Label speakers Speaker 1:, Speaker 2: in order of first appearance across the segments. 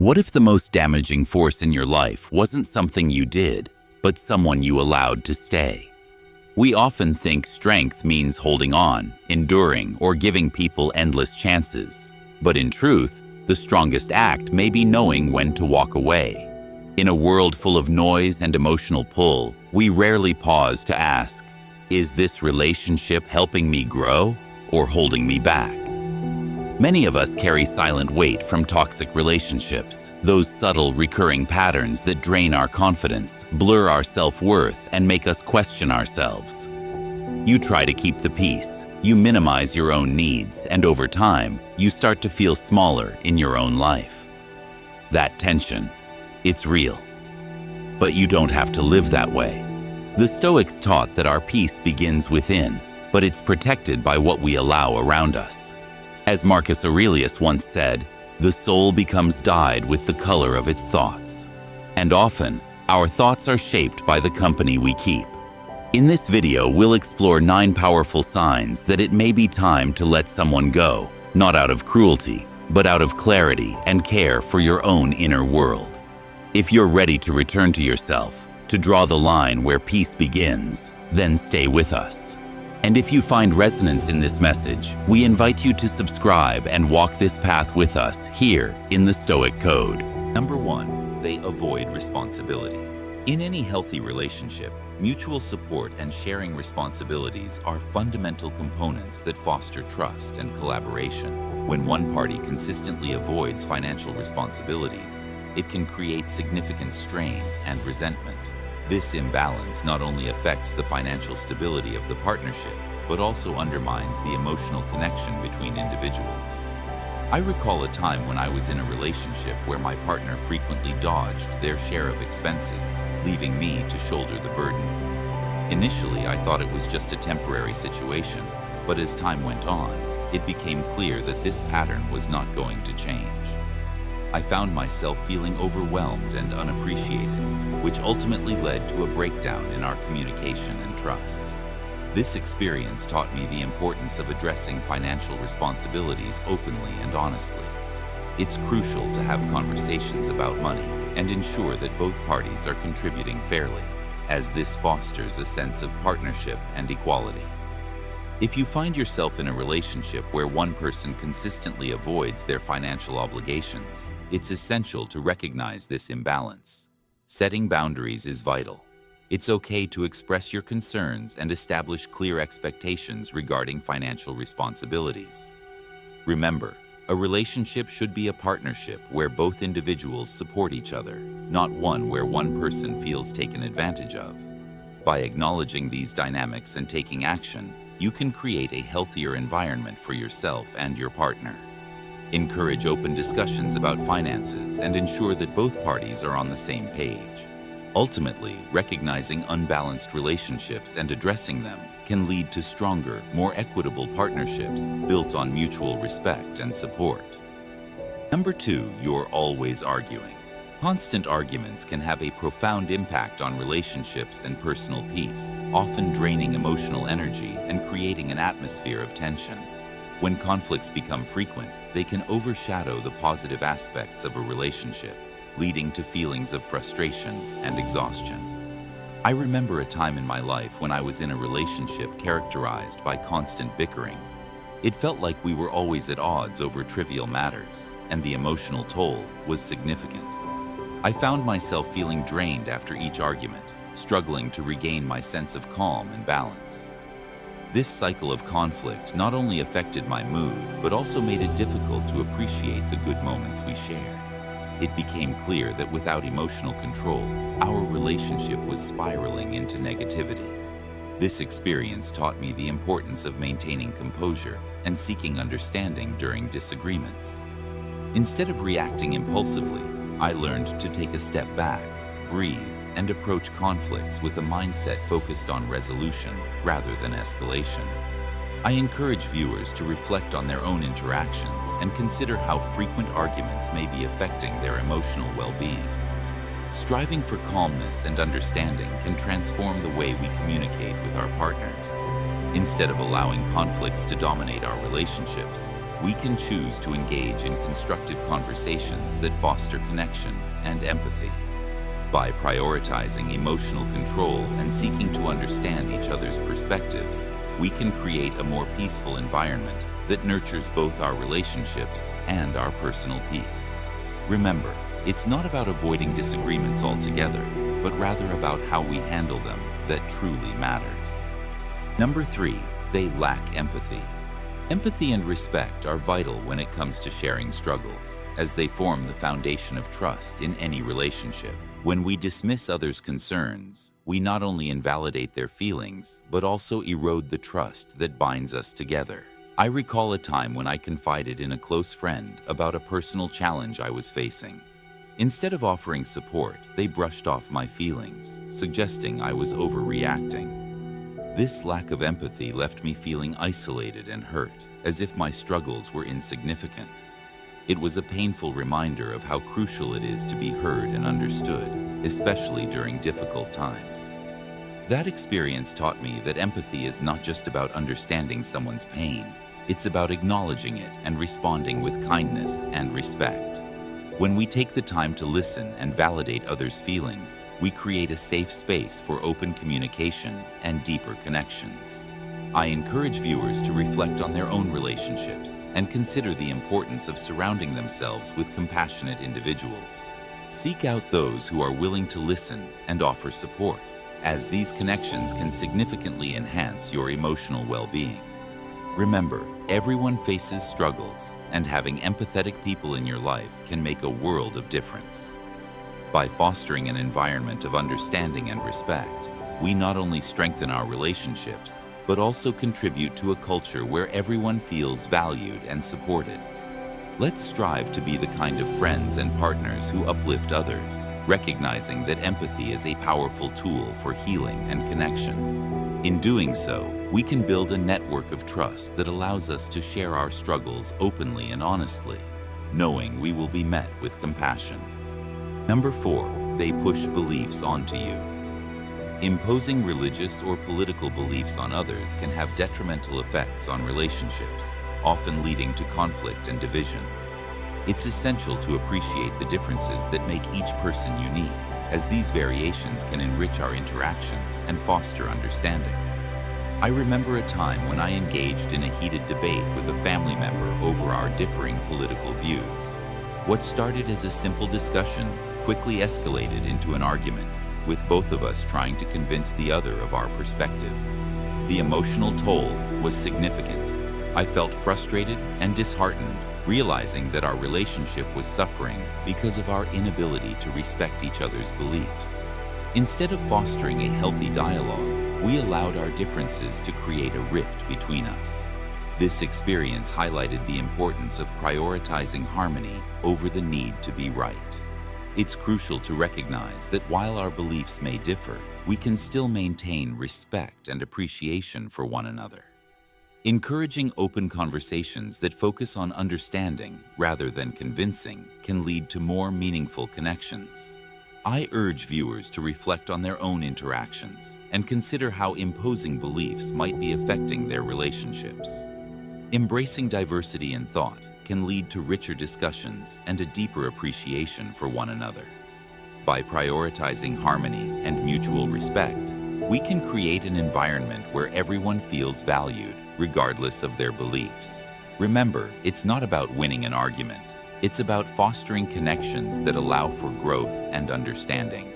Speaker 1: What if the most damaging force in your life wasn't something you did, but someone you allowed to stay? We often think strength means holding on, enduring, or giving people endless chances. But in truth, the strongest act may be knowing when to walk away. In a world full of noise and emotional pull, we rarely pause to ask, is this relationship helping me grow or holding me back? Many of us carry silent weight from toxic relationships, those subtle, recurring patterns that drain our confidence, blur our self-worth, and make us question ourselves. You try to keep the peace, you minimize your own needs, and over time, you start to feel smaller in your own life. That tension, it's real. But you don't have to live that way. The Stoics taught that our peace begins within, but it's protected by what we allow around us. As Marcus Aurelius once said, the soul becomes dyed with the color of its thoughts. And often, our thoughts are shaped by the company we keep. In this video, we'll explore 9 powerful signs that it may be time to let someone go, not out of cruelty, but out of clarity and care for your own inner world. If you're ready to return to yourself, to draw the line where peace begins, then stay with us. And if you find resonance in this message, we invite you to subscribe and walk this path with us here in the Stoic Code. Number 1, they avoid responsibility. In any healthy relationship, mutual support and sharing responsibilities are fundamental components that foster trust and collaboration. When one party consistently avoids financial responsibilities, it can create significant strain and resentment. This imbalance not only affects the financial stability of the partnership, but also undermines the emotional connection between individuals. I recall a time when I was in a relationship where my partner frequently dodged their share of expenses, leaving me to shoulder the burden. Initially, I thought it was just a temporary situation, but as time went on, it became clear that this pattern was not going to change. I found myself feeling overwhelmed and unappreciated, which ultimately led to a breakdown in our communication and trust. This experience taught me the importance of addressing financial responsibilities openly and honestly. It's crucial to have conversations about money and ensure that both parties are contributing fairly, as this fosters a sense of partnership and equality. If you find yourself in a relationship where one person consistently avoids their financial obligations, it's essential to recognize this imbalance. Setting boundaries is vital. It's okay to express your concerns and establish clear expectations regarding financial responsibilities. Remember, a relationship should be a partnership where both individuals support each other, not one where one person feels taken advantage of. By acknowledging these dynamics and taking action, you can create a healthier environment for yourself and your partner. Encourage open discussions about finances and ensure that both parties are on the same page. Ultimately, recognizing unbalanced relationships and addressing them can lead to stronger, more equitable partnerships built on mutual respect and support. Number 2, you're always arguing. Constant arguments can have a profound impact on relationships and personal peace, often draining emotional energy and creating an atmosphere of tension. When conflicts become frequent, they can overshadow the positive aspects of a relationship, leading to feelings of frustration and exhaustion. I remember a time in my life when I was in a relationship characterized by constant bickering. It felt like we were always at odds over trivial matters, and the emotional toll was significant. I found myself feeling drained after each argument, struggling to regain my sense of calm and balance. This cycle of conflict not only affected my mood, but also made it difficult to appreciate the good moments we shared. It became clear that without emotional control, our relationship was spiraling into negativity. This experience taught me the importance of maintaining composure and seeking understanding during disagreements. Instead of reacting impulsively, I learned to take a step back, breathe, and approach conflicts with a mindset focused on resolution rather than escalation. I encourage viewers to reflect on their own interactions and consider how frequent arguments may be affecting their emotional well-being. Striving for calmness and understanding can transform the way we communicate with our partners. Instead of allowing conflicts to dominate our relationships, we can choose to engage in constructive conversations that foster connection and empathy. By prioritizing emotional control and seeking to understand each other's perspectives, we can create a more peaceful environment that nurtures both our relationships and our personal peace. Remember, it's not about avoiding disagreements altogether, but rather about how we handle them that truly matters. Number 3, they lack empathy. Empathy and respect are vital when it comes to sharing struggles, as they form the foundation of trust in any relationship. When we dismiss others' concerns, we not only invalidate their feelings, but also erode the trust that binds us together. I recall a time when I confided in a close friend about a personal challenge I was facing. Instead of offering support, they brushed off my feelings, suggesting I was overreacting. This lack of empathy left me feeling isolated and hurt, as if my struggles were insignificant. It was a painful reminder of how crucial it is to be heard and understood, especially during difficult times. That experience taught me that empathy is not just about understanding someone's pain, it's about acknowledging it and responding with kindness and respect. When we take the time to listen and validate others' feelings, we create a safe space for open communication and deeper connections. I encourage viewers to reflect on their own relationships and consider the importance of surrounding themselves with compassionate individuals. Seek out those who are willing to listen and offer support, as these connections can significantly enhance your emotional well-being. Remember, everyone faces struggles, and having empathetic people in your life can make a world of difference. By fostering an environment of understanding and respect, we not only strengthen our relationships, but also contribute to a culture where everyone feels valued and supported. Let's strive to be the kind of friends and partners who uplift others, recognizing that empathy is a powerful tool for healing and connection. In doing so, we can build a network of trust that allows us to share our struggles openly and honestly, knowing we will be met with compassion. Number 4, they push beliefs onto you. Imposing religious or political beliefs on others can have detrimental effects on relationships, often leading to conflict and division. It's essential to appreciate the differences that make each person unique, as these variations can enrich our interactions and foster understanding. I remember a time when I engaged in a heated debate with a family member over our differing political views. What started as a simple discussion quickly escalated into an argument, with both of us trying to convince the other of our perspective. The emotional toll was significant. I felt frustrated and disheartened, realizing that our relationship was suffering because of our inability to respect each other's beliefs. Instead of fostering a healthy dialogue, we allowed our differences to create a rift between us. This experience highlighted the importance of prioritizing harmony over the need to be right. It's crucial to recognize that while our beliefs may differ, we can still maintain respect and appreciation for one another. Encouraging open conversations that focus on understanding rather than convincing can lead to more meaningful connections. I urge viewers to reflect on their own interactions and consider how imposing beliefs might be affecting their relationships. Embracing diversity in thought can lead to richer discussions and a deeper appreciation for one another. By prioritizing harmony and mutual respect, we can create an environment where everyone feels valued, regardless of their beliefs. Remember, it's not about winning an argument. It's about fostering connections that allow for growth and understanding.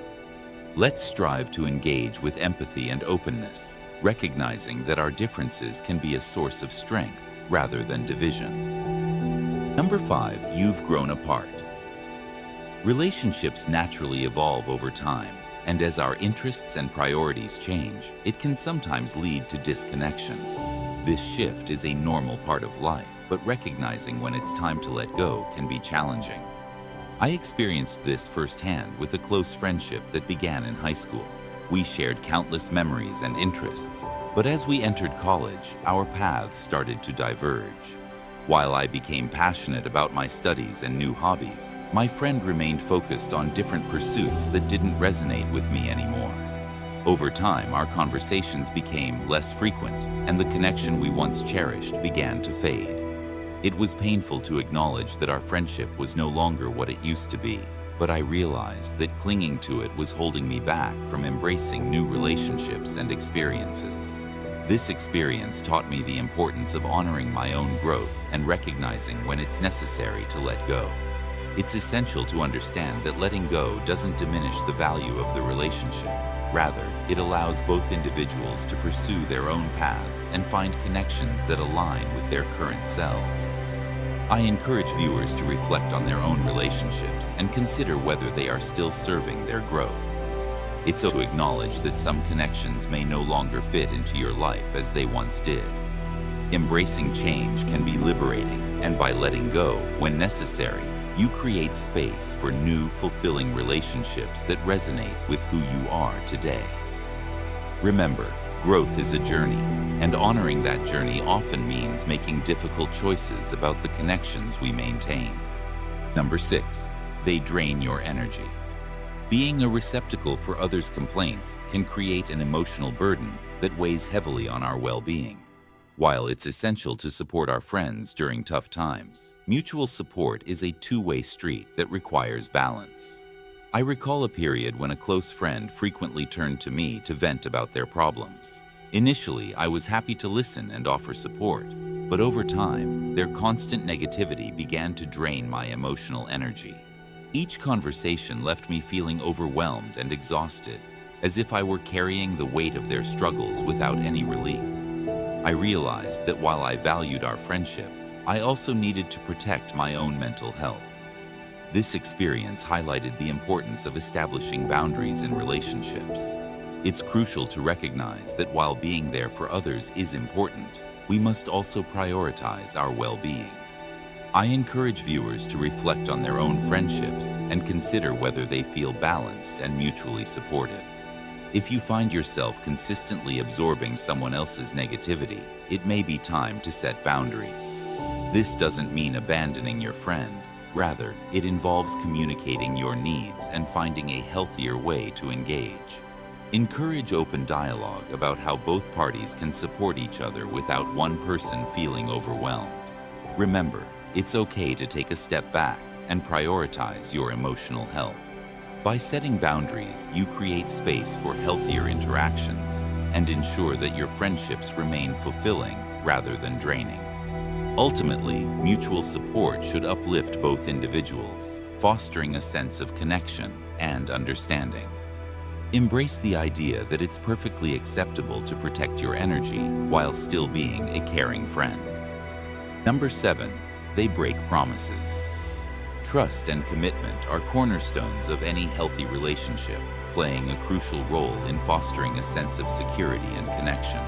Speaker 1: Let's strive to engage with empathy and openness, recognizing that our differences can be a source of strength rather than division. Number 5, you've grown apart. Relationships naturally evolve over time, and as our interests and priorities change, it can sometimes lead to disconnection. This shift is a normal part of life, but recognizing when it's time to let go can be challenging. I experienced this firsthand with a close friendship that began in high school. We shared countless memories and interests, but as we entered college, our paths started to diverge. While I became passionate about my studies and new hobbies, my friend remained focused on different pursuits that didn't resonate with me anymore. Over time, our conversations became less frequent, and the connection we once cherished began to fade. It was painful to acknowledge that our friendship was no longer what it used to be, but I realized that clinging to it was holding me back from embracing new relationships and experiences. This experience taught me the importance of honoring my own growth and recognizing when it's necessary to let go. It's essential to understand that letting go doesn't diminish the value of the relationship. Rather, it allows both individuals to pursue their own paths and find connections that align with their current selves. I encourage viewers to reflect on their own relationships and consider whether they are still serving their growth. It's okay to acknowledge that some connections may no longer fit into your life as they once did. Embracing change can be liberating, and by letting go when necessary, you create space for new, fulfilling relationships that resonate with who you are today. Remember, growth is a journey, and honoring that journey often means making difficult choices about the connections we maintain. Number 6, they drain your energy. Being a receptacle for others' complaints can create an emotional burden that weighs heavily on our well-being. While it's essential to support our friends during tough times, mutual support is a two-way street that requires balance. I recall a period when a close friend frequently turned to me to vent about their problems. Initially, I was happy to listen and offer support, but over time, their constant negativity began to drain my emotional energy. Each conversation left me feeling overwhelmed and exhausted, as if I were carrying the weight of their struggles without any relief. I realized that while I valued our friendship, I also needed to protect my own mental health. This experience highlighted the importance of establishing boundaries in relationships. It's crucial to recognize that while being there for others is important, we must also prioritize our well-being. I encourage viewers to reflect on their own friendships and consider whether they feel balanced and mutually supportive. If you find yourself consistently absorbing someone else's negativity, it may be time to set boundaries. This doesn't mean abandoning your friend. Rather, it involves communicating your needs and finding a healthier way to engage. Encourage open dialogue about how both parties can support each other without one person feeling overwhelmed. Remember, it's okay to take a step back and prioritize your emotional health. By setting boundaries, you create space for healthier interactions and ensure that your friendships remain fulfilling rather than draining. Ultimately, mutual support should uplift both individuals, fostering a sense of connection and understanding. Embrace the idea that it's perfectly acceptable to protect your energy while still being a caring friend. Number 7, they break promises. Trust and commitment are cornerstones of any healthy relationship, playing a crucial role in fostering a sense of security and connection.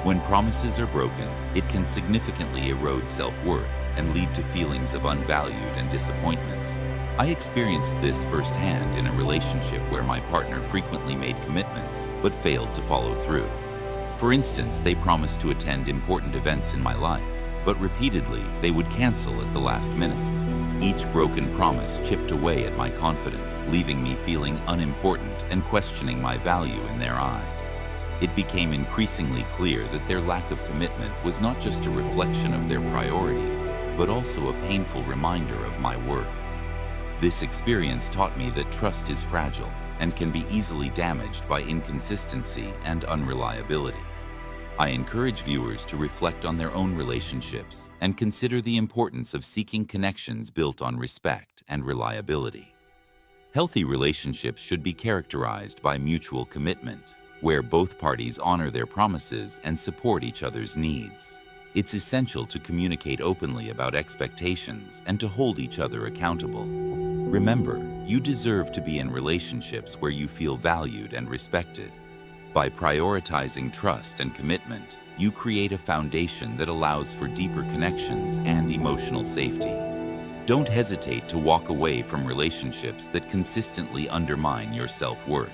Speaker 1: When promises are broken, it can significantly erode self-worth and lead to feelings of unvalued and disappointment. I experienced this firsthand in a relationship where my partner frequently made commitments but failed to follow through. For instance, they promised to attend important events in my life, but repeatedly they would cancel at the last minute. Each broken promise chipped away at my confidence, leaving me feeling unimportant and questioning my value in their eyes. It became increasingly clear that their lack of commitment was not just a reflection of their priorities, but also a painful reminder of my worth. This experience taught me that trust is fragile and can be easily damaged by inconsistency and unreliability. I encourage viewers to reflect on their own relationships and consider the importance of seeking connections built on respect and reliability. Healthy relationships should be characterized by mutual commitment, where both parties honor their promises and support each other's needs. It's essential to communicate openly about expectations and to hold each other accountable. Remember, you deserve to be in relationships where you feel valued and respected. By prioritizing trust and commitment, you create a foundation that allows for deeper connections and emotional safety. Don't hesitate to walk away from relationships that consistently undermine your self-worth.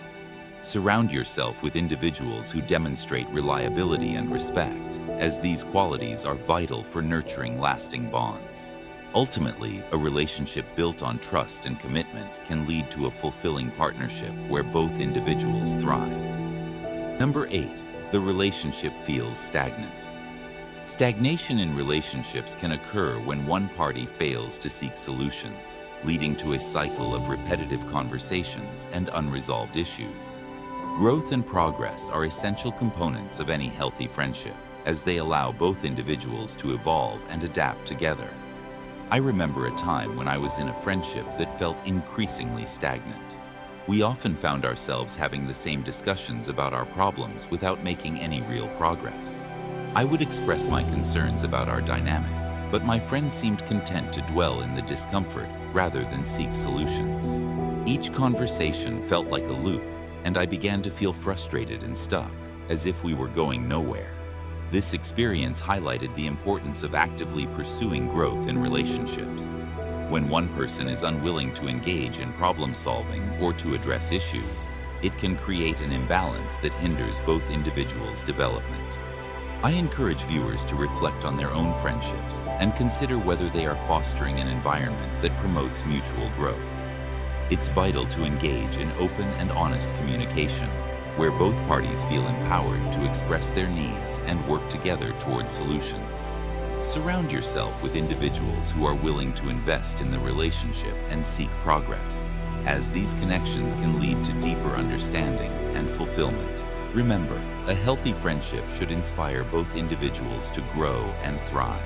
Speaker 1: Surround yourself with individuals who demonstrate reliability and respect, as these qualities are vital for nurturing lasting bonds. Ultimately, a relationship built on trust and commitment can lead to a fulfilling partnership where both individuals thrive. Number 8, the relationship feels stagnant. Stagnation in relationships can occur when one party fails to seek solutions, leading to a cycle of repetitive conversations and unresolved issues. Growth and progress are essential components of any healthy friendship, as they allow both individuals to evolve and adapt together. I remember a time when I was in a friendship that felt increasingly stagnant. We often found ourselves having the same discussions about our problems without making any real progress. I would express my concerns about our dynamic, but my friend seemed content to dwell in the discomfort rather than seek solutions. Each conversation felt like a loop, and I began to feel frustrated and stuck, as if we were going nowhere. This experience highlighted the importance of actively pursuing growth in relationships. When one person is unwilling to engage in problem solving or to address issues, it can create an imbalance that hinders both individuals' development. I encourage viewers to reflect on their own friendships and consider whether they are fostering an environment that promotes mutual growth. It's vital to engage in open and honest communication, where both parties feel empowered to express their needs and work together toward solutions. Surround yourself with individuals who are willing to invest in the relationship and seek progress, as these connections can lead to deeper understanding and fulfillment. Remember, a healthy friendship should inspire both individuals to grow and thrive.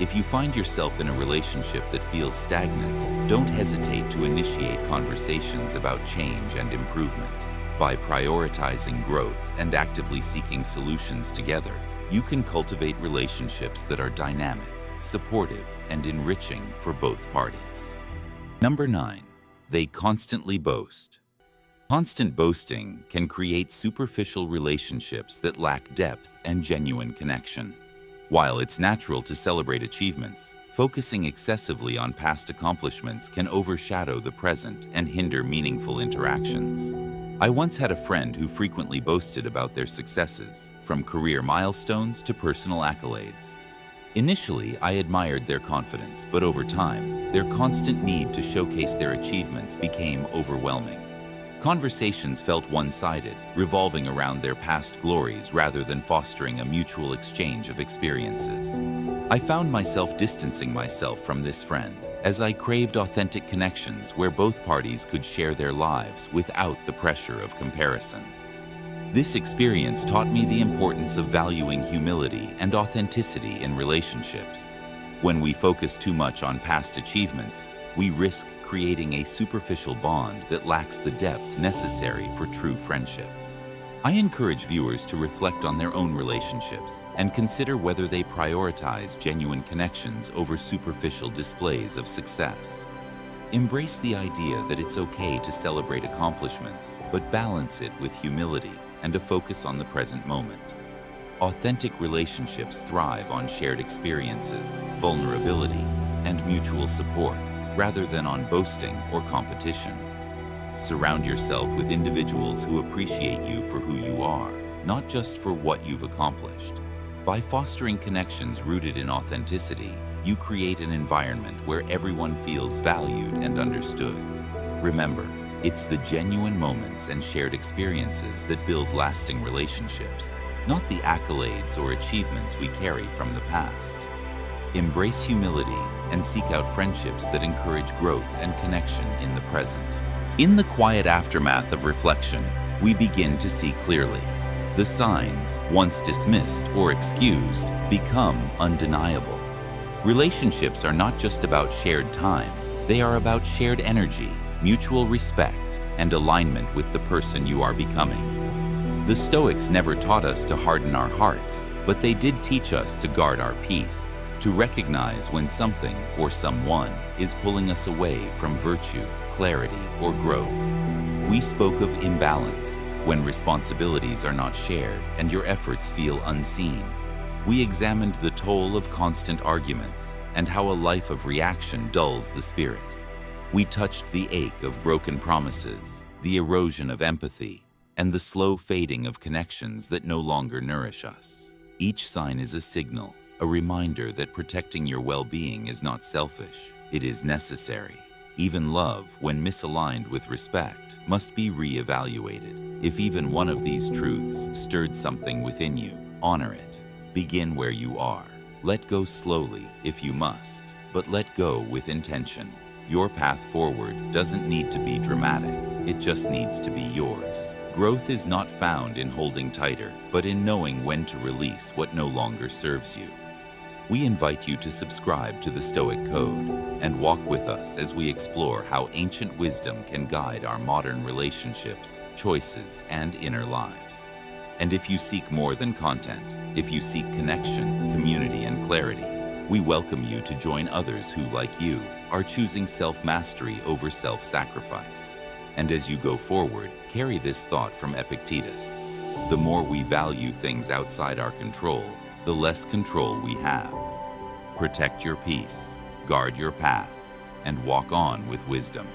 Speaker 1: If you find yourself in a relationship that feels stagnant, don't hesitate to initiate conversations about change and improvement. By prioritizing growth and actively seeking solutions together, you can cultivate relationships that are dynamic, supportive, and enriching for both parties. Number 9. They constantly boast. Constant boasting can create superficial relationships that lack depth and genuine connection. While it's natural to celebrate achievements, focusing excessively on past accomplishments can overshadow the present and hinder meaningful interactions. I once had a friend who frequently boasted about their successes, from career milestones to personal accolades. Initially, I admired their confidence, but over time, their constant need to showcase their achievements became overwhelming. Conversations felt one-sided, revolving around their past glories rather than fostering a mutual exchange of experiences. I found myself distancing myself from this friend, as I craved authentic connections where both parties could share their lives without the pressure of comparison. This experience taught me the importance of valuing humility and authenticity in relationships. When we focus too much on past achievements, we risk creating a superficial bond that lacks the depth necessary for true friendship. I encourage viewers to reflect on their own relationships and consider whether they prioritize genuine connections over superficial displays of success. Embrace the idea that it's okay to celebrate accomplishments, but balance it with humility and a focus on the present moment. Authentic relationships thrive on shared experiences, vulnerability, and mutual support, rather than on boasting or competition. Surround yourself with individuals who appreciate you for who you are, not just for what you've accomplished. By fostering connections rooted in authenticity, you create an environment where everyone feels valued and understood. Remember, it's the genuine moments and shared experiences that build lasting relationships, not the accolades or achievements we carry from the past. Embrace humility and seek out friendships that encourage growth and connection in the present. In the quiet aftermath of reflection, we begin to see clearly. The signs, once dismissed or excused, become undeniable. Relationships are not just about shared time, they are about shared energy, mutual respect, and alignment with the person you are becoming. The Stoics never taught us to harden our hearts, but they did teach us to guard our peace, to recognize when something or someone is pulling us away from virtue, clarity, or growth. We spoke of imbalance, when responsibilities are not shared and your efforts feel unseen. We examined the toll of constant arguments and how a life of reaction dulls the spirit. We touched the ache of broken promises, the erosion of empathy, and the slow fading of connections that no longer nourish us. Each sign is a signal, a reminder that protecting your well-being is not selfish, it is necessary. Even love, when misaligned with respect, must be re-evaluated. If even one of these truths stirred something within you, honor it. Begin where you are. Let go slowly if you must, but let go with intention. Your path forward doesn't need to be dramatic, it just needs to be yours. Growth is not found in holding tighter, but in knowing when to release what no longer serves you. We invite you to subscribe to the Stoic Code and walk with us as we explore how ancient wisdom can guide our modern relationships, choices, and inner lives. And if you seek more than content, if you seek connection, community, and clarity, we welcome you to join others who, like you, are choosing self-mastery over self-sacrifice. And as you go forward, carry this thought from Epictetus. The more we value things outside our control, the less control we have. Protect your peace, guard your path, and walk on with wisdom.